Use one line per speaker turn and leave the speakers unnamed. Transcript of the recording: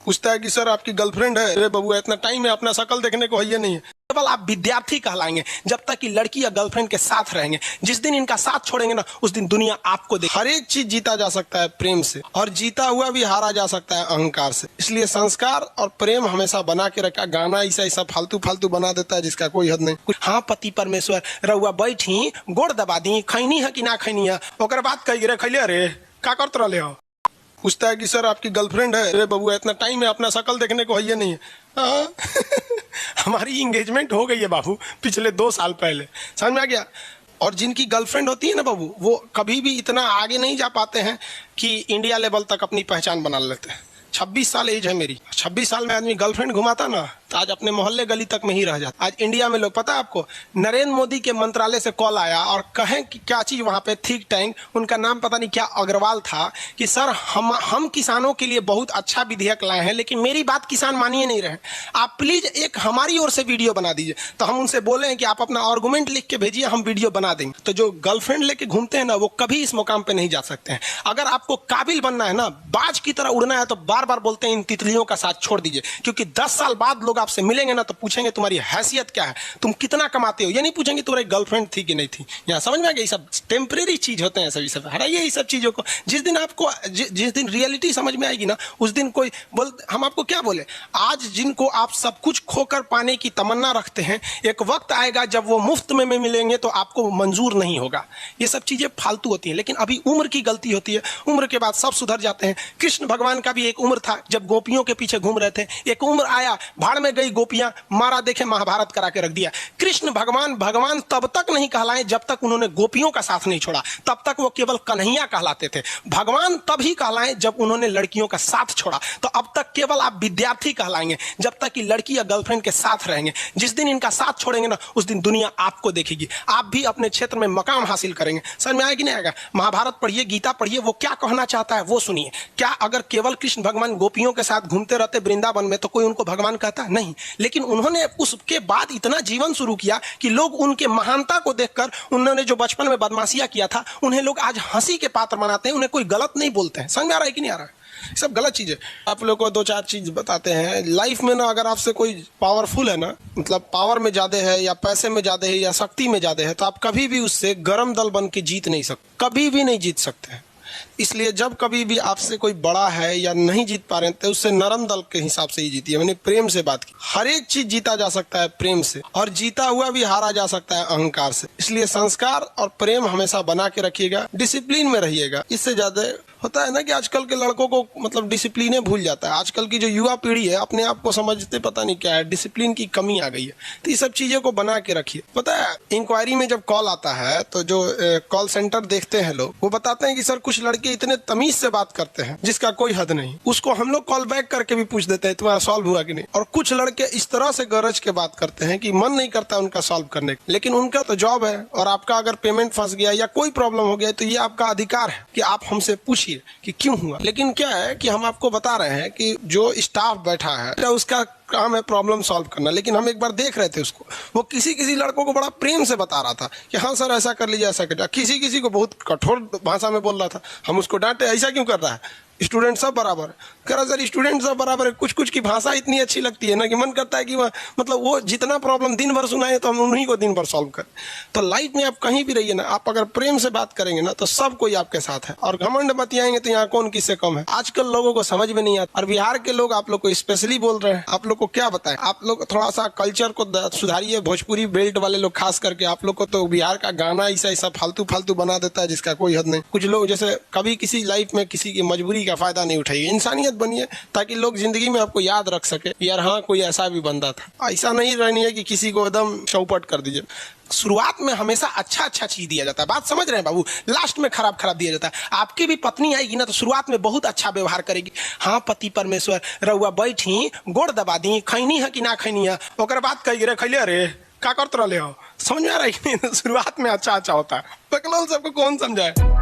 पूछता है कि सर आपकी गर्लफ्रेंड है? अरे बबुआ इतना टाइम है, अपना शक्ल देखने को है ये नहीं है। केवल आप विद्यार्थी कहलाएंगे जब तक कि लड़की या गर्लफ्रेंड के साथ रहेंगे। जिस दिन इनका साथ छोड़ेंगे ना, उस दिन दुनिया आपको देखेगी। हर एक चीज जीता जा सकता है प्रेम से, और जीता हुआ भी हारा जा सकता है अहंकार से। इसलिए संस्कार और प्रेम हमेशा बना के रखा। गाना ऐसा फालतू फालतू बना देता है जिसका कोई हद नहीं। हाँ पति परमेश्वर रउआ बैठी गोड़ दबा दी, खैनी है कि ना खैनी है, ओकर बाद कही रे खैले अरे का करत रहे हो। पूछता है कि सर आपकी गर्लफ्रेंड है? अरे बबुआ इतना टाइम है, अपना शक्ल देखने को है ये नहीं है। हमारी इंगेजमेंट हो गई है बाबू पिछले 2 साल पहले, समझ में आ गया। और जिनकी गर्लफ्रेंड होती है ना बाबू, वो कभी भी इतना आगे नहीं जा पाते हैं कि इंडिया लेवल तक अपनी पहचान बना लेते हैं। 26 साल एज है मेरी, 26 साल में आदमी गर्लफ्रेंड घुमाता ना तो आज अपने मोहल्ले गली तक में ही रह जाता। आज इंडिया में लोग, पता है आपको, नरेंद्र मोदी के मंत्रालय से कॉल आया और कहें कि क्या चीज वहां पे थिंक टैंक, उनका नाम पता नहीं क्या अग्रवाल था, कि सर हम किसानों के लिए बहुत अच्छा विधेयक लाए हैं, लेकिन मेरी बात किसान मानिए नहीं रहे। आप प्लीज एक हमारी ओर से वीडियो बना दीजिए। तो हम उनसे बोले हैं कि आप अपना आर्गूमेंट लिख के भेजिए, हम वीडियो बना देंगे। तो जो गर्लफ्रेंड लेके घूमते हैं ना, वो कभी इस मुकाम पे नहीं जा सकते हैं। अगर आपको काबिल बनना है ना, बाज की तरह उड़ना है, तो बार बार बोलते हैं इन तितलियों का साथ छोड़ दीजिए। क्योंकि 10 साल बाद लोग आपसे मिलेंगे ना, तो पूछेंगे तुम्हारी हैसियत क्या है, तुम कितना कमाते हो। ये नहीं पूछेंगे तुम्हारी गर्लफ्रेंड थी कि नहीं थी। यहाँ समझ में आ गया, ये सब टेम्परेरी चीज होते हैं। सभी सब हराइए ये सब चीजों को। जिस दिन आपको जिस दिन रियलिटी समझ में आएगी ना, उस दिन कोई हम आपको क्या बोले। आज जिनको आप सब कुछ खोकर पाने की तमन्ना रखते हैं, एक वक्त आएगा जब वो मुफ्त में मिलेंगे तो आपको मंजूर नहीं होगा। ये सब चीजें फालतू होती हैं, लेकिन अभी उम्र की गलती होती है। उम्र के बाद सब सुधर जाते हैं। कृष्ण भगवान का भी एक उम्र था जब गोपियों के पीछे घूम रहे थे। एक उम्र आया, भाड़ में गई गोपियां, मारा देखे महाभारत करा के रख दिया। कृष्ण भगवान तब तक नहीं कहलाए जब तक उन्होंने गोपियों का साथ नहीं छोड़ा। तब तक वो केवल कन्हैया कहलाते थे। भगवान तभी कहलाए जब उन्होंने लड़कियों का साथ छोड़ा। तो अब तक केवल आप विद्यार्थी कहलाएंगे जब तक कि लड़की या गर्लफ्रेंड के साथ रहेंगे। जिस दिन इनका साथ छोड़ेंगे ना, उस दिन दुनिया आपको देखेगी। आप भी अपने क्षेत्र में मकाम हासिल करेंगे। समझ में आएगा कि नहीं आएगा? महाभारत पढ़िए, गीता पढ़िए, वो क्या कहना चाहता है वो सुनिए। क्या अगर केवल कृष्ण भगवान गोपियों के साथ घूमते रहते वृंदावन में तो कोई उनको भगवान कहता? नहीं। लेकिन उन्होंने उसके बाद इतना जीवन शुरू किया कि लोग उनके महानता को देखकर, उन्होंने जो बचपन में बदमाशियां किया था, उन्हें लोग आज हंसी के पात्र बनाते हैं। उन्हें कोई गलत नहीं बोलते हैं। समझ आ रहा है कि नहीं आ रहा है? सब गलत चीज है। आप लोग को 2-4 चीज बताते हैं लाइफ में ना। अगर आपसे कोई पावरफुल है ना, मतलब पावर में ज्यादा है या पैसे में ज्यादा है या शक्ति में ज्यादा है, तो आप कभी भी उससे गरम दल बन के जीत नहीं सकते, कभी भी नहीं जीत सकते हैं। इसलिए जब कभी भी आपसे कोई बड़ा है या नहीं जीत पा रहे हैं, तो उससे नरम दल के हिसाब से ही जीतिए। मैंने प्रेम से बात की। हर एक चीज जीता जा सकता है प्रेम से, और जीता हुआ भी हारा जा सकता है अहंकार से। इसलिए संस्कार और प्रेम हमेशा बना के रखिएगा, डिसिप्लिन में रहिएगा। इससे ज्यादा होता है ना कि आजकल के लड़कों को मतलब डिसिप्लिन भूल जाता है। आजकल की जो युवा पीढ़ी है, अपने आप को समझते पता नहीं क्या है, डिसिप्लिन की कमी आ गई है। तो ये सब चीजों को बना के रखिए। पता है, इंक्वायरी में जब कॉल आता है तो जो कॉल सेंटर देखते हैं लोग, वो बताते हैं कि सर कुछ लड़के इतने तमीज से बात करते हैं जिसका कोई हद नहीं। उसको हम लोग कॉल बैक करके भी पूछ देते हैं तुम्हारा सॉल्व हुआ कि नहीं। और कुछ लड़के इस तरह से गरज के बात करते हैं कि मन नहीं करता उनका सॉल्व करने का। लेकिन उनका तो जॉब है, और आपका अगर पेमेंट फंस गया या कोई प्रॉब्लम हो गया तो ये आपका अधिकार है कि आप हमसे पूछिए कि क्यों हुआ। लेकिन क्या है कि हम आपको बता रहे हैं कि जो स्टाफ बैठा है उसका काम है प्रॉब्लम सॉल्व करना। लेकिन हम एक बार देख रहे थे उसको, वो किसी लड़कों को बड़ा प्रेम से बता रहा था कि हाँ सर ऐसा कर लीजिए, ऐसा कर लीजिए। किसी को बहुत कठोर भाषा में बोल रहा था। हम उसको डांटे, ऐसा क्यों कर रहा है, स्टूडेंट सब बराबर है। कह रहा सर स्टूडेंट सब बराबर है, कुछ की भाषा इतनी अच्छी लगती है ना कि मन करता है कि वह मतलब वो जितना प्रॉब्लम दिन भर सुनाए तो हम उन्हीं को दिन भर सॉल्व करें। तो लाइफ में आप कहीं भी रहिए ना, आप अगर प्रेम से बात करेंगे ना तो सब कोई आपके साथ है। और घमंड बतियाएंगे तो यहाँ कौन किससे कम है, आजकल लोगों को समझ में नहीं आता। और बिहार के लोग आप लोग को स्पेशली बोल रहे हैं, आप लोग को क्या बताएं। आप लोग थोड़ा सा कल्चर को सुधारिए। भोजपुरी बेल्ट वाले लोग खास करके, आप लोग को तो बिहार का गाना ऐसा फालतू बना देता है जिसका कोई हद नहीं। कुछ लोग जैसे कभी किसी लाइफ में किसी की मजबूरी का फायदा नहीं उठाइए। इंसानियत बनिए ताकि लोग जिंदगी में आपको याद रख सके यार हाँ कोई ऐसा भी बंदा था। ऐसा नहीं रहनी है कि किसी को एकदम चौपट कर दीजिए। शुरुआत में हमेशा अच्छा चीज दिया जाता है, बात समझ रहे हैं बाबू। लास्ट में खराब दिया जाता है। आपकी भी पत्नी आएगी ना तो शुरुआत में बहुत अच्छा व्यवहार करेगी। हाँ पति परमेश्वर रउआ बैठी गोड़ दबा दी, खैनी है कि ना खैनी है, ओकर बाद कही रे खैले अरे का करते रहे हो। समझ में आ रहा है? शुरुआत में अच्छा होता है। बकलोल सबको कौन समझाए।